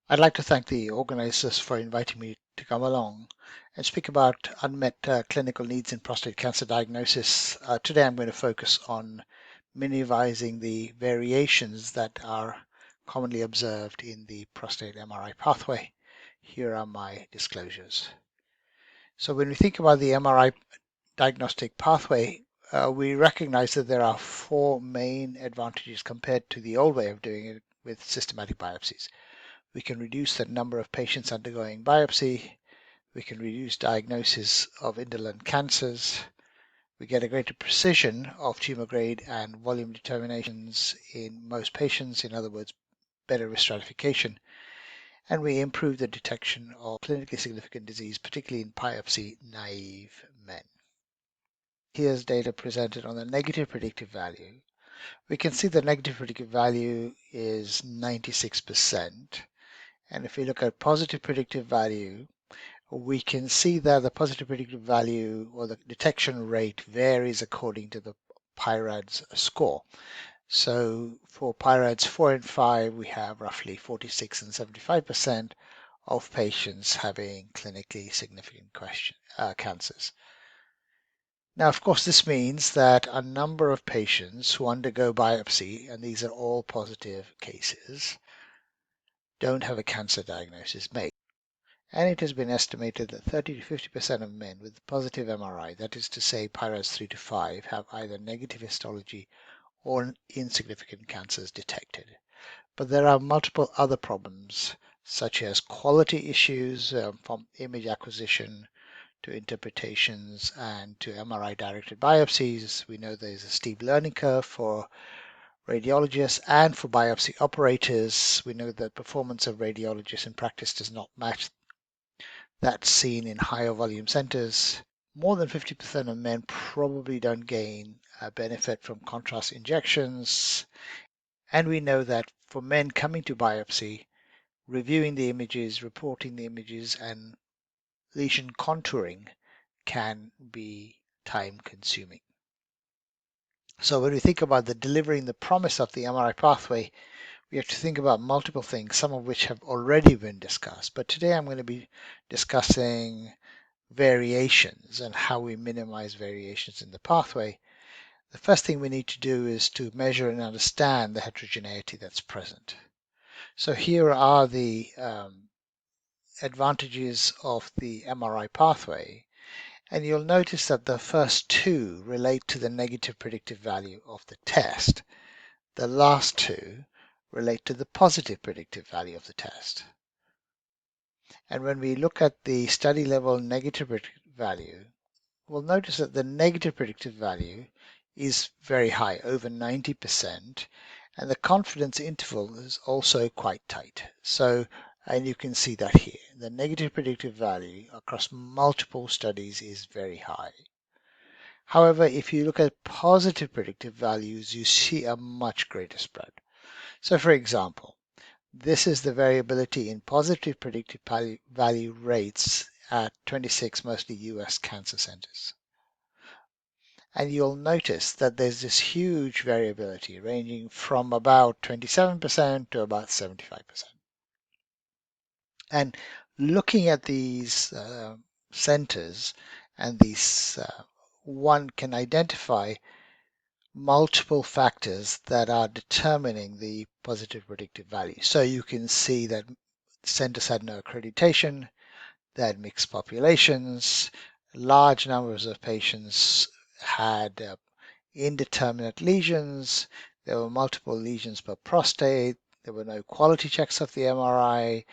I'd like to thank the organizers for inviting me to come along and speak about unmet clinical needs in prostate cancer diagnosis. Today I'm going to focus on minimizing the variations that are commonly observed in the prostate MRI pathway. Here are my disclosures. So when we think about the MRI diagnostic pathway, we recognize that there are four main advantages compared to the old way of doing it with systematic biopsies. We can reduce the number of patients undergoing biopsy. We can reduce diagnosis of indolent cancers. We get a greater precision of tumor grade and volume determinations in most patients, in other words, better risk stratification. And we improve the detection of clinically significant disease, particularly in biopsy-naive men. Here's data presented on the negative predictive value. We can see the negative predictive value is 96%. And if we look at positive predictive value, we can see that the positive predictive value or the detection rate varies according to the PIRADS score. So for PIRADS 4 and 5, we have roughly 46 and 75% of patients having clinically significant cancers. Now, of course, this means that a number of patients who undergo biopsy, and these are all positive cases, don't have a cancer diagnosis made. And it has been estimated that 30 to 50% of men with positive MRI, that is to say PIRADS 3 to 5, have either negative histology or insignificant cancers detected. But there are multiple other problems, such as quality issues from image acquisition to interpretations and to MRI directed biopsies. We know there's a steep learning curve for radiologists and for biopsy operators. We know that performance of radiologists in practice does not match that seen in higher volume centers. More than 50% of men probably don't gain a benefit from contrast injections. And we know that for men coming to biopsy, reviewing the images, reporting the images, and lesion contouring can be time consuming. So when we think about delivering the promise of the MRI pathway, we have to think about multiple things, some of which have already been discussed. But today I'm going to be discussing variations and how we minimize variations in the pathway. The first thing we need to do is to measure and understand the heterogeneity that's present. So here are the advantages of the MRI pathway. And you'll notice that the first two relate to the negative predictive value of the test. The last two relate to the positive predictive value of the test. And when we look at the study level negative predictive value, we'll notice that the negative predictive value is very high, over 90%, and the confidence interval is also quite tight. And you can see that here. The negative predictive value across multiple studies is very high. However, if you look at positive predictive values, you see a much greater spread. So for example, this is the variability in positive predictive value rates at 26 mostly US cancer centers. And you'll notice that there's this huge variability ranging from about 27% to about 75%. And looking at these centers and these, one can identify multiple factors that are determining the positive predictive value. So you can see that centers had no accreditation, they had mixed populations, large numbers of patients had indeterminate lesions, there were multiple lesions per prostate, there were no quality checks of the MRI,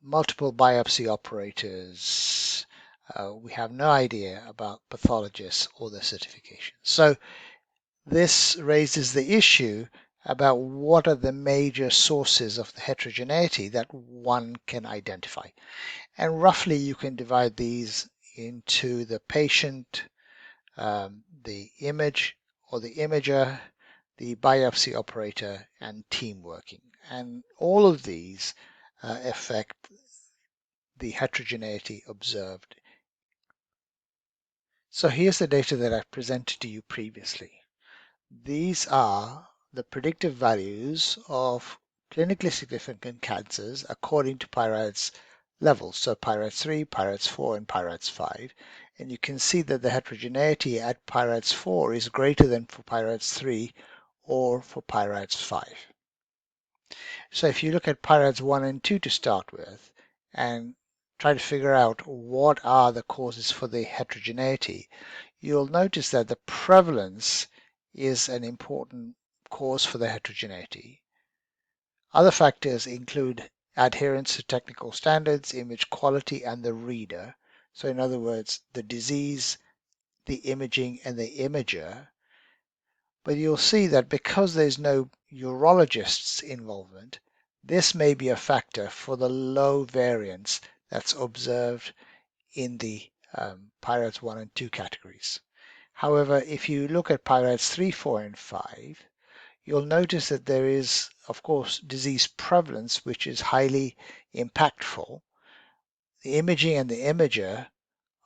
multiple biopsy operators. We have no idea about pathologists or their certification. So this raises the issue about what are the major sources of the heterogeneity that one can identify. And roughly you can divide these into the patient, the image or the imager, the biopsy operator, and team working. And all of these affect the heterogeneity observed. So here's the data that I presented to you previously. These are the predictive values of clinically significant cancers according to PIRADS levels, so PIRADS 3, PIRADS 4, and PIRADS 5. And you can see that the heterogeneity at PIRADS 4 is greater than for PIRADS 3 or for PIRADS 5. So if you look at PIRADS 1 and 2 to start with and try to figure out what are the causes for the heterogeneity, you'll notice that the prevalence is an important cause for the heterogeneity. Other factors include adherence to technical standards, image quality, and the reader. So in other words, the disease, the imaging, and the imager. But you'll see that because there's no urologist's involvement, this may be a factor for the low variance that's observed in the PIRADS 1 and 2 categories. However, if you look at PIRADS 3, 4, and 5, you'll notice that there is, of course, disease prevalence, which is highly impactful. The imaging and the imager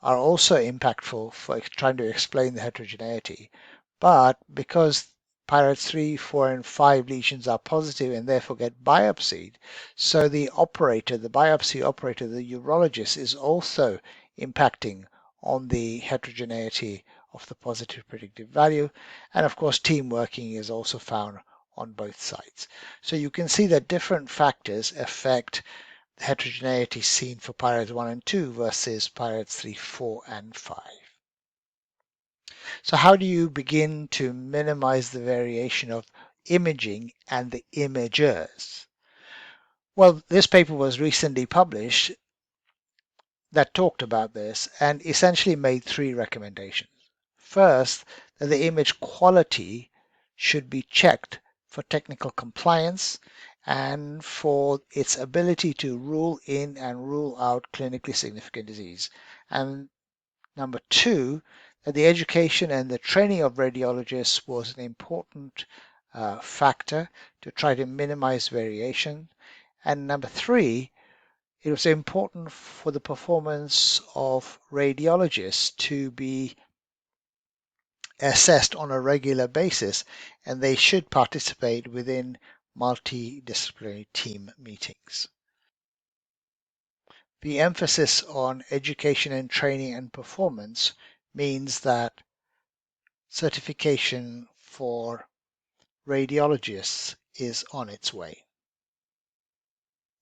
are also impactful for trying to explain the heterogeneity. But because PIRADS 3, 4, and 5 lesions are positive and therefore get biopsied, so the operator, the biopsy operator, the urologist, is also impacting on the heterogeneity of the positive predictive value. And of course, team working is also found on both sides. So you can see that different factors affect the heterogeneity seen for PIRADS 1 and 2 versus PIRADS 3, 4, and 5. So how do you begin to minimize the variation of imaging and the imagers? Well, this paper was recently published that talked about this and essentially made three recommendations. First, that the image quality should be checked for technical compliance and for its ability to rule in and rule out clinically significant disease. And number two, that the education and the training of radiologists was an important factor to try to minimize variation. And number three, it was important for the performance of radiologists to be assessed on a regular basis, and they should participate within multidisciplinary team meetings. The emphasis on education and training and performance means that certification for radiologists is on its way.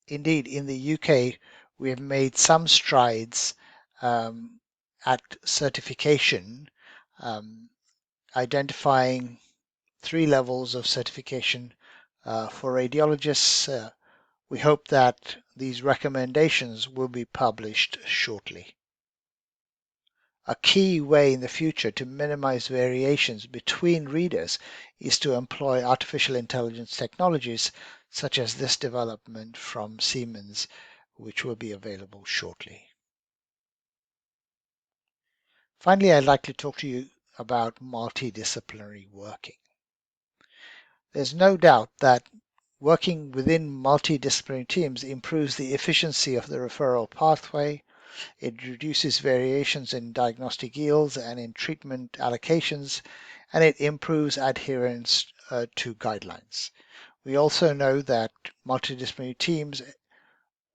Indeed, in the UK, we have made some strides at certification, identifying 3 levels of certification for radiologists. We hope that these recommendations will be published shortly. A key way in the future to minimize variations between readers is to employ artificial intelligence technologies such as this development from Siemens, which will be available shortly. Finally, I'd like to talk to you about multidisciplinary working. There's no doubt that working within multidisciplinary teams improves the efficiency of the referral pathway. It reduces variations in diagnostic yields and in treatment allocations, and it improves adherence to guidelines. We also know that multidisciplinary teams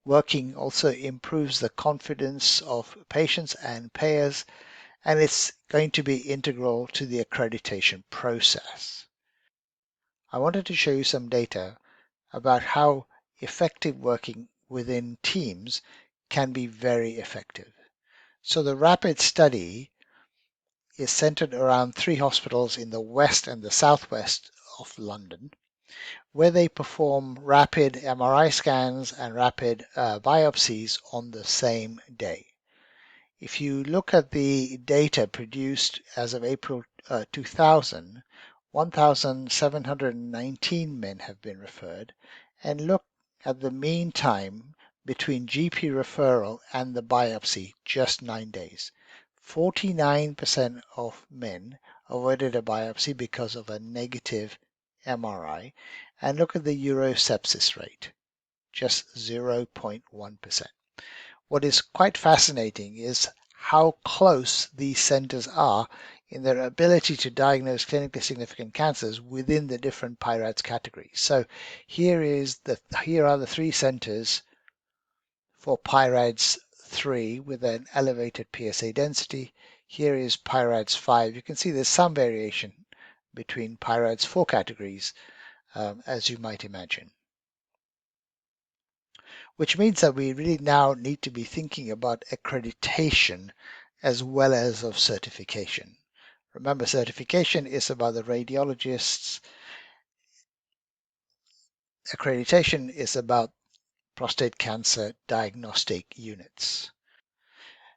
working also improves the confidence of patients and payers, and it's going to be integral to the accreditation process. I wanted to show you some data about how effective working within teams can be very effective. So the RAPID study is centered around 3 hospitals in the west and the southwest of London, where they perform rapid MRI scans and rapid biopsies on the same day. If you look at the data produced as of April 2000, 1,719 men have been referred, and look at the mean time between GP referral and the biopsy, just 9 days. 49% of men avoided a biopsy because of a negative MRI, and look at the urosepsis rate, just 0.1%. What is quite fascinating is how close these centers are in their ability to diagnose clinically significant cancers within the different PIRADS categories. So here are the 3 centers for PIRADS 3 with an elevated PSA density. Here is PIRADS 5. You can see there's some variation between PIRADS 4 categories, as you might imagine. Which means that we really now need to be thinking about accreditation as well as of certification. Remember, certification is about the radiologists. Accreditation is about prostate cancer diagnostic units.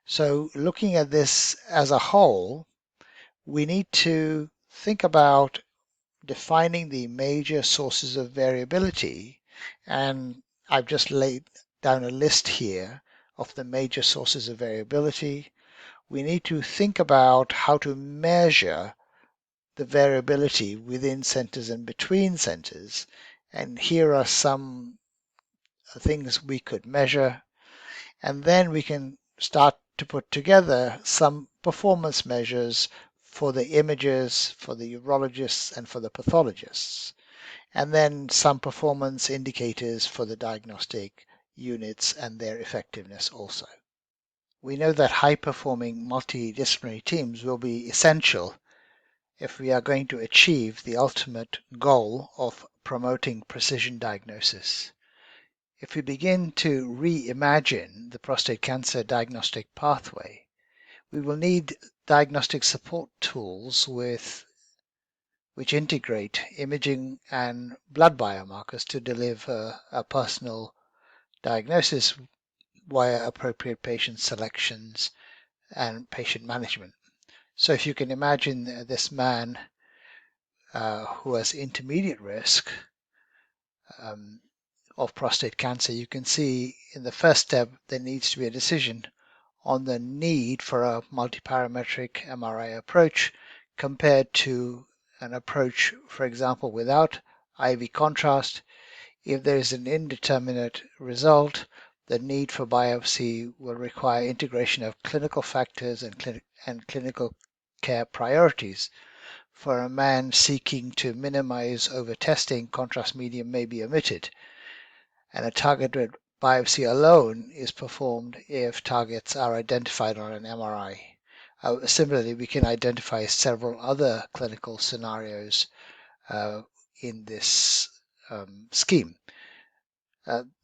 So looking at this as a whole, we need to think about defining the major sources of variability, and I've just laid down a list here of the major sources of variability. We need to think about how to measure the variability within centers and between centers, and here are some things we could measure, and then we can start to put together some performance measures for the imagers, for the urologists, and for the pathologists, and then some performance indicators for the diagnostic units and their effectiveness also. We know that high-performing multidisciplinary teams will be essential if we are going to achieve the ultimate goal of promoting precision diagnosis. If we begin to reimagine the prostate cancer diagnostic pathway, we will need diagnostic support tools which integrate imaging and blood biomarkers to deliver a personal diagnosis via appropriate patient selections and patient management. So if you can imagine this man who has intermediate risk of prostate cancer, you can see in the first step there needs to be a decision on the need for a multiparametric MRI approach compared to an approach, for example, without IV contrast. If there is an indeterminate result, the need for biopsy will require integration of clinical factors and clinical care priorities. For a man seeking to minimize over-testing, contrast medium may be omitted, and a targeted biopsy alone is performed if targets are identified on an MRI. Similarly, we can identify several other clinical scenarios in this scheme.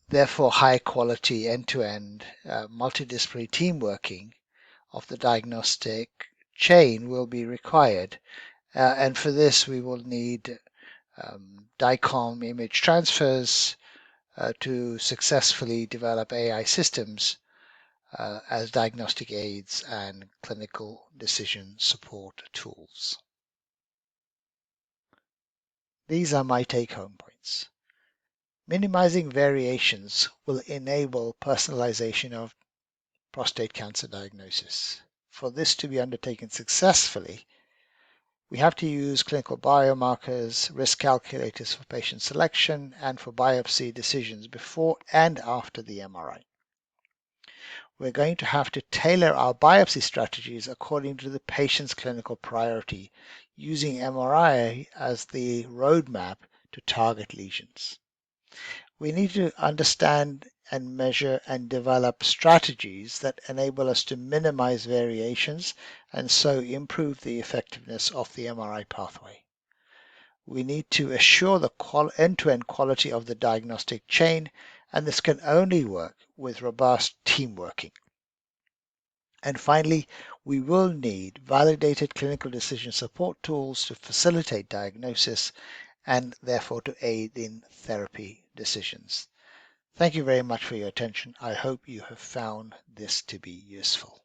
Therefore, high quality end-to-end multidisciplinary team working of the diagnostic chain will be required. And for this, we will need DICOM image transfers to successfully develop AI systems as diagnostic aids and clinical decision support tools. These are my take-home points. Minimizing variations will enable personalization of prostate cancer diagnosis. For this to be undertaken successfully, we have to use clinical biomarkers, risk calculators for patient selection, and for biopsy decisions before and after the MRI. We're going to have to tailor our biopsy strategies according to the patient's clinical priority, using MRI as the roadmap to target lesions. We need to understand and measure and develop strategies that enable us to minimize variations and so improve the effectiveness of the MRI pathway. We need to assure the end-to-end quality of the diagnostic chain, and this can only work with robust team working. And finally, we will need validated clinical decision support tools to facilitate diagnosis and therefore to aid in therapy decisions. Thank you very much for your attention. I hope you have found this to be useful.